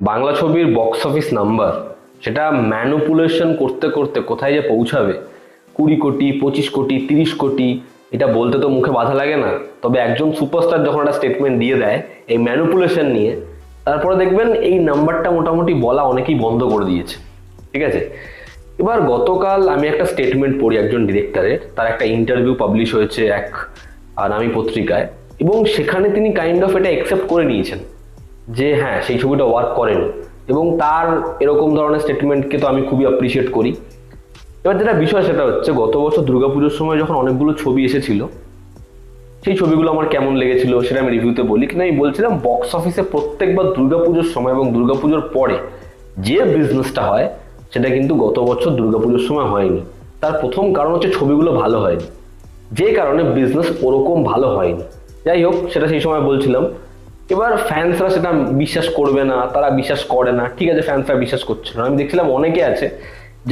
বাংলা ছবির box office number সেটা manipulation করতে করতে কোথায় যে পৌঁছাবে, 20 কোটি, 25 কোটি, 30 কোটি, এটা বলতে তো মুখে বাধা লাগে না। তবে একজন সুপারস্টার যখন একটা স্টেটমেন্ট দিয়ে দেয় এই ম্যানুপুলেশন নিয়ে, তারপরে দেখবেন এই নাম্বারটা মোটামুটি বলা অনেকেই বন্ধ করে দিয়েছে। ঠিক আছে, এবার গতকাল আমি একটা স্টেটমেন্ট পড়ি একজন ডিরেক্টরের, তার একটা ইন্টারভিউ পাবলিশ হয়েছে এক নামী পত্রিকায়, এবং সেখানে তিনি কাইন্ড অফ এটা অ্যাকসেপ্ট করে নিয়েছেন যে হ্যাঁ সেই ছবিটা ওয়ার্ক করেনি, এবং তার এরকম ধরনের স্টেটমেন্টকে তো আমি খুবই অ্যাপ্রিসিয়েট করি। এবার যেটা বিষয় সেটা হচ্ছে, গত বছর দুর্গাপুজোর সময় যখন অনেকগুলো ছবি এসেছিল, সেই ছবিগুলো আমার কেমন লেগেছিল সেটা আমি রিভিউতে বলি, কিন্তু আমি বলছিলাম বক্স অফিসে প্রত্যেকবার দুর্গাপুজোর সময় এবং দুর্গাপুজোর পরে যে বিজনেসটা হয় সেটা কিন্তু গত বছর দুর্গাপুজোর সময় হয়নি। তার প্রথম কারণ হচ্ছে ছবিগুলো ভালো হয়নি, যে কারণে বিজনেস ওরকম ভালো হয়নি। যাই হোক, সেটা সেই সময় বলছিলাম। এবার ফ্যান্সরা সেটা বিশ্বাস করবে না, তারা বিশ্বাস করে না, ঠিক আছে, ফ্যান্সরা বিশ্বাস করছে না। আমি দেখছিলাম অনেকে আছে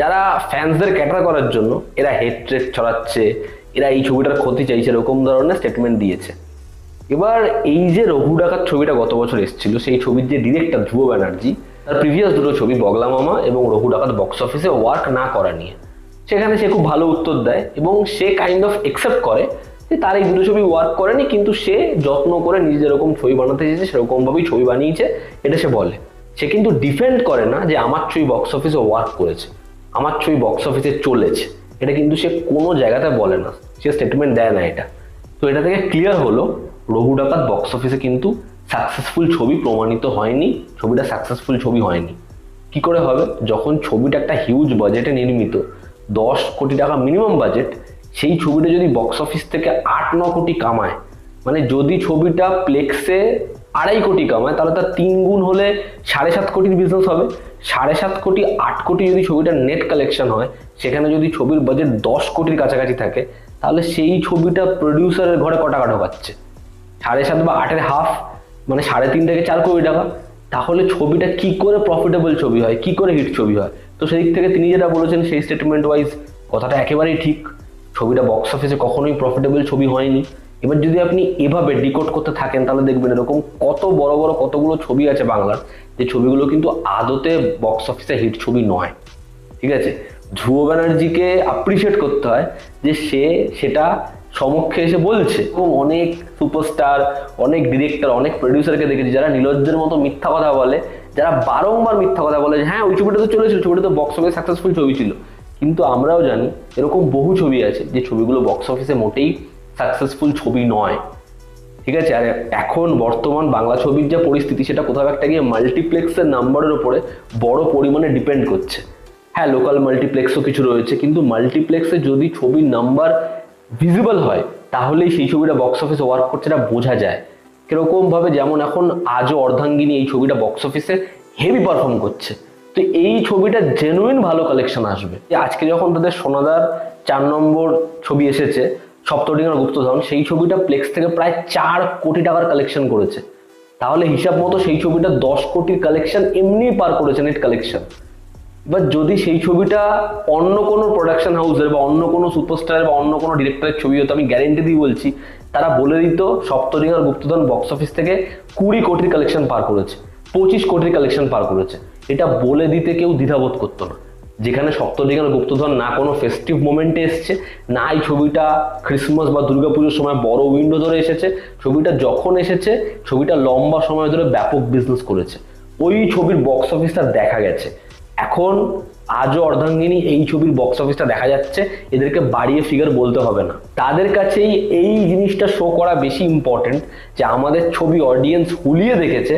যারা ফ্যান্সদের ক্যাটার করার জন্য এরা হেট্রেট ছড়াচ্ছে, এরা এই ছবিটার ক্ষতি চাইছে, এরকম ধরনের স্টেটমেন্ট দিয়েছে। এবার এই যে রঘু ডাকাত ছবিটা গত বছর এসেছিল, সেই ছবির যে ডিরেক্টর ধ্রুব ব্যানার্জি, তার প্রিভিয়াস দুটো ছবি বগলা মামা এবং রঘু ডাকাত বক্স অফিসে ওয়ার্ক না করা নিয়ে, সেখানে সে খুব ভালো উত্তর দেয় এবং সে কাইন্ড অফ একসেপ্ট করে যে তার এই দুটো ছবি ওয়ার্ক করেনি, কিন্তু সে যত্ন করে নিজে যেরকম ছবি বানাতে চেয়েছে সেরকমভাবেই ছবি বানিয়েছে, এটা সে বলে। সে কিন্তু ডিফেন্ড করে না যে আমার ছবি বক্স অফিসে ওয়ার্ক করেছে, আমার ছবি বক্স অফিসে চলেছে, এটা কিন্তু সে কোনো জায়গাতে বলে না, সে স্টেটমেন্ট দেয় না এটা। তো এটা থেকে ক্লিয়ার হলো রঘু ডাকাত বক্স অফিসে কিন্তু সাকসেসফুল ছবি প্রমাণিত হয়নি, ছবিটা সাকসেসফুল ছবি হয়নি। কি করে হবে, যখন ছবিটা একটা হিউজ বাজেটে নির্মিত, 10 কোটি টাকা মিনিমাম বাজেট, সেই ছবিটা যদি বক্স অফিস থেকে 8-9 কোটি কামায়, মানে যদি ছবিটা প্লেক্সে 2.5 কোটি কামায়, তাহলে তার 3 গুণ হলে 7.5 কোটির বিজনেস হবে। 7.5 কোটি, 8 কোটি যদি ছবিটা নেট কালেকশন হয়, সেখানে যদি ছবির বাজেট 10 কোটির কাছাকাছি থাকে, তাহলে সেই ছবিটা প্রডিউসারের ঘরে ক টাকা ঢোকাচ্ছে? 7.5 বা 8-এর হাফ, মানে 3.5 থেকে 4 কোটি টাকা। তাহলে ছবিটা কি করে প্রফিটেবল ছবি হয়, কি করে হিট ছবি হয়? তো সেই দিক থেকে তিনি যেটা বলেছেন সেই স্টেটমেন্ট ওয়াইজ কথাটা একেবারেই ঠিক, ছবিটা বক্স অফিসে কখনোই প্রফিটেবল ছবি হয়নি। এবার যদি আপনি এভাবে ডিকোড করতে থাকেন, তাহলে দেখবেন এরকম কত বড় বড় কতগুলো ছবি আছে বাংলার, যে ছবিগুলো কিন্তু আদতে বক্স অফিসে হিট ছবি নয়। ঠিক আছে, ধ্রুব ব্যানার্জিকে অ্যাপ্রিসিয়েট করতে হয় যে সে সেটা সমক্ষে এসে বলছে। এবং অনেক সুপারস্টার, অনেক ডিরেক্টর, অনেক প্রডিউসারকে দেখেছি যারা নীলজ্জের মতো মিথ্যা কথা বলে, যারা বারংবার মিথ্যা কথা বলে যে হ্যাঁ ওই ছবিটা তো চলেছিল, ছবিটা তো বক্স অফিসে সাকসেসফুল ছবি ছিল। কিন্তু আমরাও জানি এরকম বহু ছবি আছে যে ছবিগুলো বক্স অফিসে মোটেই সাকসেসফুল ছবি নয়। ঠিক আছে, আর এখন বর্তমান বাংলা ছবির যে পরিস্থিতি, সেটা কোথাও একটা গিয়ে মাল্টিপ্লেক্সের নাম্বারের উপরে বড় পরিমাণে ডিপেন্ড করছে। হ্যাঁ, লোকাল মাল্টিপ্লেক্সও কিছু রয়েছে, কিন্তু মাল্টিপ্লেক্সে যদি ছবির নাম্বার ভিজিবল হয়, তাহলেই সেই ছবিটা বক্স অফিসে ওয়ার্ক করছে, এটা বোঝা যায়। কিরকমভাবে, যেমন এখন আজও অর্ধাঙ্গিনী এই ছবিটা বক্স অফিসে হেভি পারফর্ম করছে, তো এই ছবিটা জেনুইন ভালো কালেকশন আসবে। আজকে যখন তাদের সোনাদার 4 নম্বর ছবি এসেছে, সপ্তডিঙার গুপ্তধন, সেই ছবিটা প্লেক্স থেকে প্রায় 4 কোটি টাকার কালেকশন করেছে। তাহলে হিসাব মতো সেই ছবিটা 10 কোটির কালেকশন এমনি পার করেছে, নেট কালেকশন। এবার যদি সেই ছবিটা অন্য কোনো প্রোডাকশন হাউসের বা অন্য কোনো সুপারস্টারের বা অন্য কোনো ডিরেক্টরের ছবি হতো, আমি গ্যারেন্টি দিয়ে বলছি তারা বলে দিত সপ্তডিঙার গুপ্তধন বক্স অফিস থেকে 20 কোটির কালেকশন পার করেছে, 25 কোটির কালেকশন পার করেছে। এটা বলে দিতে কেউ দ্বিধাবোধ করতো না। যেখানে সপ্তডিঙার গুপ্তধন না কোনো ফেস্টিভ মোমেন্টে এসছে, না এই ছবিটা ক্রিসমাস বা দুর্গাপুজোর সময় বড় উইন্ডো ধরে এসেছে, ছবিটা যখন এসেছে ছবিটা লম্বা সময় ধরে ব্যাপক বিজনেস করেছে, ওই ছবির বক্স অফিসটা দেখা গেছে। এখন আজও অর্ধাঙ্গিনী এই ছবির বক্স অফিসটা দেখা যাচ্ছে, এদেরকে বাড়িয়ে ফিগার বলতে হবে না, তাদের কাছেই এই জিনিসটা শো করা বেশি ইম্পর্টেন্ট যে আমাদের ছবি অডিয়েন্স হুলিয়ে দেখেছে।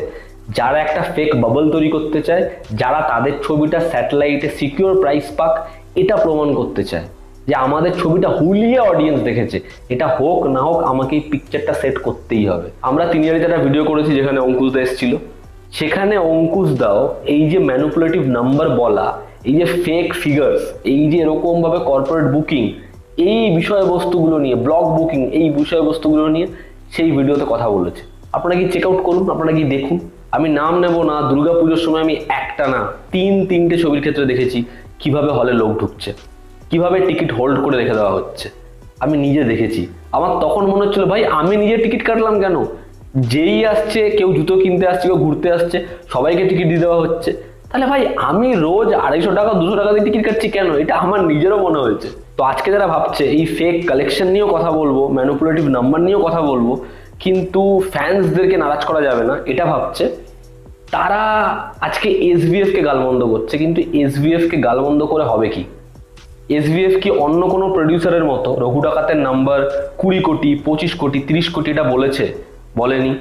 যারা একটা ফেক বাবল তৈরি করতে চায়, যারা তাদের ছবিটা স্যাটেলাইটে সিকিউর প্রাইস পাক, এটা প্রমাণ করতে চায় যে আমাদের ছবিটা হুলিয়ে অডিয়েন্স দেখেছে, এটা হোক না হোক আমাকে এই পিকচারটা সেট করতেই হবে। আমরা তিনিয়ারিতে একটা ভিডিও করেছি যেখানে অঙ্কুশ দা এসেছিল, সেখানে অঙ্কুশ দাও এই যে ম্যানুপুলেটিভ নাম্বার বলা, এই যে ফেক ফিগার্স, এই যে এরকম ভাবে কর্পোরেট বুকিং, এই বিষয়বস্তুগুলো নিয়ে, ব্লগ বুকিং, এই বিষয়বস্তুগুলো নিয়ে সেই ভিডিওতে কথা বলেছে। আপনারা কি চেক আউট করুন, আপনারা কি দেখুন। আমি নাম নেব না, দুর্গাপুজোর সময় আমি একটা না 3-3টে ছবির ক্ষেত্রে দেখেছি কিভাবে হলে লোক ঢুকছে, কিভাবে টিকিট হোল্ড করে রেখে দেওয়া হচ্ছে। আমি নিজে দেখেছি, আমার তখন মনে হচ্ছিল ভাই আমি নিজে টিকিট কাটলাম কেন, যেই আসছে, কেউ জুতো কিনতে আসছে, কেউ ঘুরতে আসছে, সবাইকে টিকিট দিয়ে দেওয়া হচ্ছে। তাহলে ভাই আমি রোজ 250 টাকা 200 টাকা দিয়ে টিকিট কাটছি কেন? এটা আমার নিজেরও মনে হয়েছে। তো আজকে যারা ভাবছে এই ফেক কালেকশন নিয়েও কথা বলবো, ম্যানুপুলেটিভ নাম্বার নিয়েও কথা বলবো, কিন্তু ফ্যান্সদেরকে নারাজ করা যাবে না এটা ভাবছে, তারা আজকে এসভিএফ কে গালমন্দ করছে। কিন্তু এসভিএফ কে গালমন্দ করে হবে কি? এসভিএফ কি অন্য কোনো প্রডিউসারের মতো রঘু ডাকাতের নাম্বার 20 কোটি 25 কোটি 30 কোটি এটা বলেছে? বলেনি।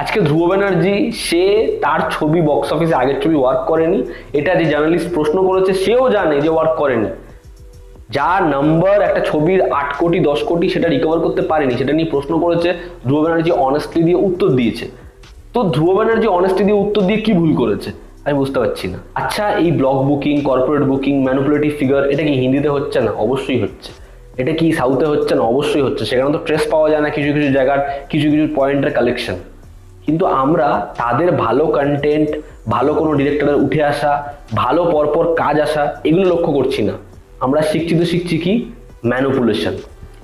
আজকে ধ্রুব ব্যানার্জি, সে তার ছবি বক্স অফিসে আগের ছবি ওয়ার্ক করেনি, এটা যে জার্নালিস্ট প্রশ্ন করেছে সেও জানে যে ওয়ার্ক করেনি। যা নাম্বার একটা ছবির 8 কোটি 10 কোটি সেটা রিকভার করতে পারেনি, সেটা নিয়ে প্রশ্ন করেছে, ধ্রুব ব্যানার্জি অনেস্টলি দিয়ে উত্তর দিয়েছে। তো ধ্রুব ব্যানার্জি অনেস্টলি দিয়ে উত্তর দিয়ে কি ভুল করেছে আমি বুঝতে পারছি না। আচ্ছা, এই block booking, corporate booking, manipulative figure, এটা কি হিন্দিতে হচ্ছে না? অবশ্যই হচ্ছে। এটা কি সাউথে হচ্ছে না? অবশ্যই হচ্ছে। সেখানে তো ট্রেস পাওয়া যায় না কিছু কিছু জায়গার কিছু কিছু পয়েন্টের কালেকশন। কিন্তু আমরা তাদের ভালো কন্টেন্ট, ভালো কোনো ডিরেক্টরের উঠে আসা, ভালো পরপর কাজ আসা, এগুলো লক্ষ্য করছি না। আমরা শিখছি কি? ম্যানুপুলেশন।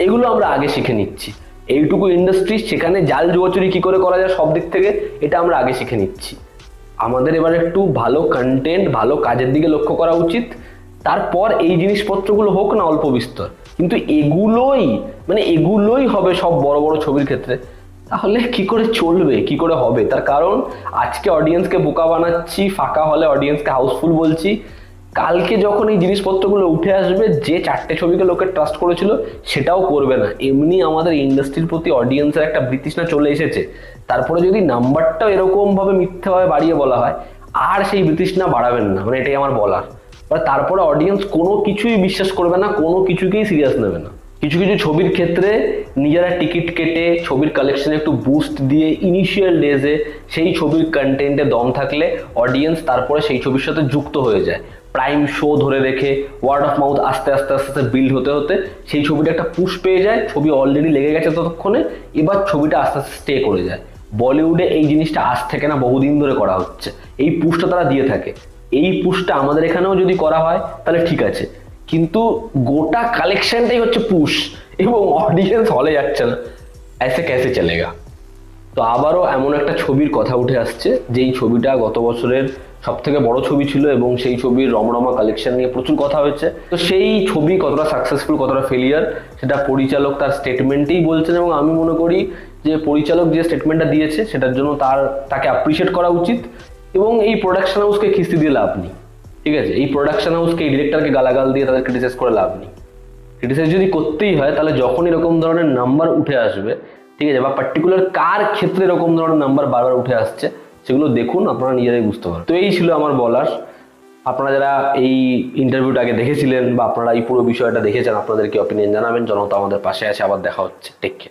এগুলো আমরা আগে শিখে নিচ্ছি। এইটুকু ইন্ডাস্ট্রি, সেখানে জাল জুয়াচুরি কি করে করা যায় সব দিক থেকে, এটা আমরা আগে শিখে নিচ্ছি। আমাদের এবার একটু ভালো কন্টেন্ট, ভালো কাজের দিকে লক্ষ্য করা উচিত। তারপর এই জিনিসপত্রগুলো হোক না অল্প বিস্তর, কিন্তু এগুলোই হবে সব বড় বড় ছবির ক্ষেত্রে। তাহলে কি করে চলবে, কি করে হবে? তার কারণ আজকে অডিয়েন্সকে বোকা বানাচ্ছি, ফাঁকা হলে অডিয়েন্সকে হাউসফুল বলছি, কালকে যখন এই জিনিসপত্রগুলো উঠে আসবে, যে 4টে ছবিকে লোকে ট্রাস্ট করেছিল সেটাও করবে না। এমনি আমাদের ইন্ডাস্ট্রির প্রতি অডিয়েন্সের একটা বিতৃষ্ণা চলে এসেছে। তারপরে যদি নাম্বারটাও এরকম ভাবে মিথ্যাভাবে বাড়িয়ে বলা হয়, আর সেই বিতৃষ্ণা বাড়াবেন না, মানে এটাই আমার বলার। তারপরে অডিয়েন্স কোনো কিছুই বিশ্বাস করবে না, কোনো কিছুকেই সিরিয়াস নেবে না। কিছু কিছু ছবির ক্ষেত্রে নিজেরা টিকিট কেটে ছবির কালেকশনে একটু বুস্ট দিয়ে ইনিশিয়াল ডেজে সেই ছবির কন্টেন্টে দম থাকলে অডিয়েন্স তারপরে সেই ছবির সাথে যুক্ত হয়ে যায়। প্রাইম শো ধরে রেখে ওয়ার্ড অফ মাউথ আস্তে আস্তে আস্তে আস্তে বিল্ড হতে হতে সেই ছবিটা একটা পুশ পেয়ে যায়, ছবি অলরেডি লেগে গেছে ততক্ষণে, এবার ছবিটা আস্তে আস্তে স্টে করে যায়। বলিউডে এই জিনিসটা আজ থেকে না, বহুদিন ধরে করা হচ্ছে। এই পুশটা তারা দিয়ে থাকে। এই পুশটা আমাদের এখানেও যদি করা হয় তাহলে ঠিক আছে, কিন্তু গোটা কালেকশনটাই হচ্ছে পুশ এবং অডিয়েন্স হলে যাচ্ছে না, এসে ক্যাসে চলেগা। তো আবারও এমন একটা ছবির কথা উঠে আসছে, যেই ছবিটা গত বছরের সব থেকে বড় ছবি ছিল এবং সেই ছবির রমরমা কালেকশন নিয়ে প্রচুর কথা হয়েছে। তো সেই ছবি কতটা সাকসেসফুল, কতটা ফেলিয়ার, সেটা পরিচালক তার স্টেটমেন্টেই বলছেন। এবং আমি মনে করি যে পরিচালক যে স্টেটমেন্টটা দিয়েছে সেটার জন্য তাকে অ্যাপ্রিসিয়েট করা উচিত। এবং এই প্রোডাকশন হাউসকে খিস্তি দিয়ে লাভ নেই, ঠিক আছে? এই প্রোডাকশন হাউসকে, এই ডিরেক্টরকে গালাগাল দিয়ে তাদের ক্রিটিসাইজ করে লাভ নেই। ক্রিটিসাইজ যদি করতেই হয় তাহলে যখন এরকম ধরনের নাম্বার উঠে আসবে, ঠিক আছে, বা পার্টিকুলার কার ক্ষেত্রে এরকম ধরনের নাম্বার বারবার উঠে আসছে, সেগুলো দেখুন, আপনারা নিজেরাই বুঝতে পারবেন। তো এই ছিল আমার বলার। আপনারা যারা এই ইন্টারভিউটা আগে দেখেছিলেন বা আপনারা এই পুরো বিষয়টা দেখেছেন, আপনাদের কি অপিনিয়ন জানাবেন। জনতা আমাদের পাশে আছে। আবার দেখা হচ্ছে। Take care.